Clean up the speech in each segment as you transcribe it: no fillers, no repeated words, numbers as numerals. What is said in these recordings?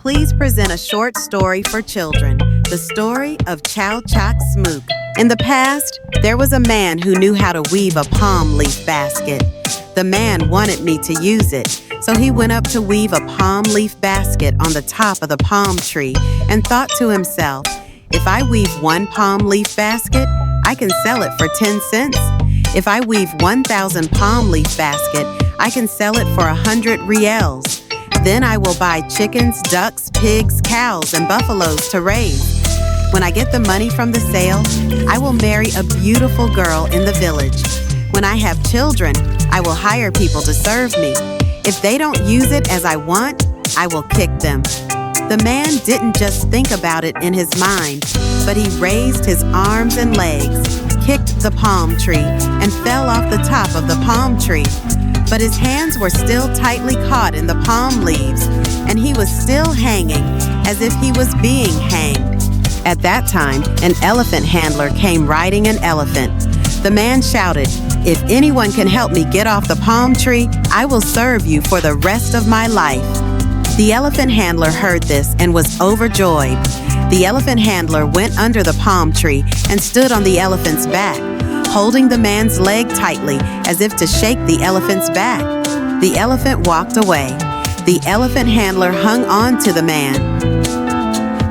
please present a short story for children, the story of Chow Chow Smook. In the past, there was a man who knew how to weave a palm leaf basket. The man wanted me to use it, so he went up to weave a palm leaf basket on the top of the palm tree and thought to himself, if I weave one palm leaf basket, I can sell it for 10 cents. If I weave 1,000 palm leaf basket, I can sell it for 100 reals. Then I will buy chickens, ducks, pigs, cows, and buffaloes to raise. When I get the money from the sale, I will marry a beautiful girl in the village. When I have children, I will hire people to serve me. If they don't use it as I want, I will kick them. The man didn't just think about it in his mind, but he raised his arms and legs, kicked the palm tree, and fell off the top of the palm tree. But his hands were still tightly caught in the palm leaves, and he was still hanging as if he was being hanged. At that time, an elephant handler came riding an elephant. The man shouted, "If anyone can help me get off the palm tree, I will serve you for the rest of my life." The elephant handler heard this and was overjoyed. The elephant handler went under the palm tree and stood on the elephant's back, holding the man's leg tightly as if to shake the elephant's back. The elephant walked away. The elephant handler hung on to the man.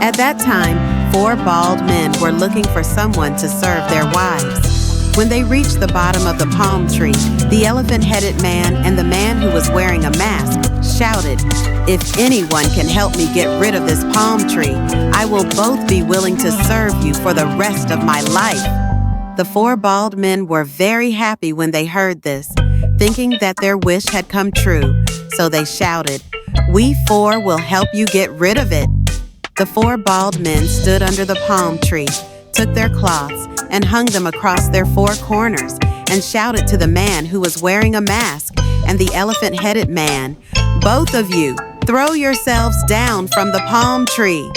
At that time, 4 bald men were looking for someone to serve their wives. When they reached the bottom of the palm tree, the elephant-headed man and the man who was wearing a mask shouted, "If anyone can help me get rid of this palm tree, I will both be willing to serve you for the rest of my life." The 4 bald men were very happy when they heard this, thinking that their wish had come true, so they shouted, "We 4 will help you get rid of it." The 4 bald men stood under the palm tree, took their cloths, and hung them across their 4 corners, and shouted to the man who was wearing a mask and the elephant-headed man, "Both of you, throw yourselves down from the palm tree."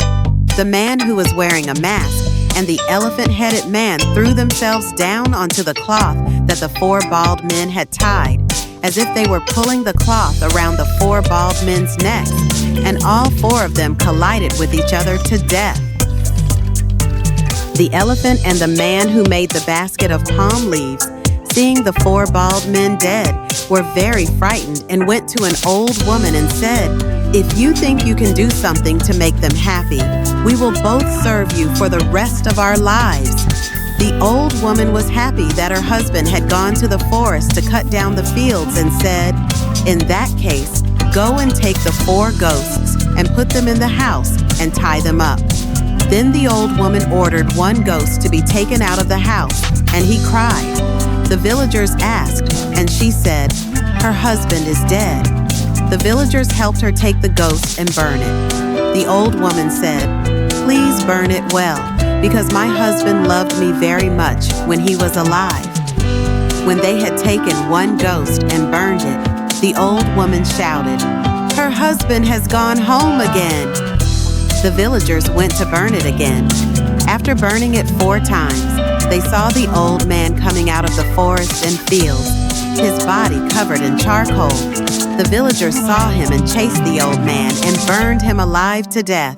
The man who was wearing a mask and the elephant-headed man threw themselves down onto the cloth that the 4 bald men had tied, as if they were pulling the cloth around the 4 bald men's necks, and all 4 of them collided with each other to death. The elephant and the man who made the basket of palm leaves, seeing the 4 bald men dead, were very frightened and went to an old woman and said, "If you think you can do something to make them happy, we will both serve you for the rest of our lives." The old woman was happy that her husband had gone to the forest to cut down the fields and said, "In that case, go and take the 4 ghosts and put them in the house and tie them up." Then the old woman ordered 1 ghost to be taken out of the house, and he cried. The villagers asked, and she said, "Her husband is dead." The villagers helped her take the ghost and burn it. The old woman said, "Please burn it well, because my husband loved me very much when he was alive." When they had taken 1 ghost and burned it, the old woman shouted, "Her husband has gone home again." The villagers went to burn it again. After burning it 4 times, they saw the old man coming out of the forest and fields, his body covered in charcoal. The villagers saw him and chased the old man and burned him alive to death.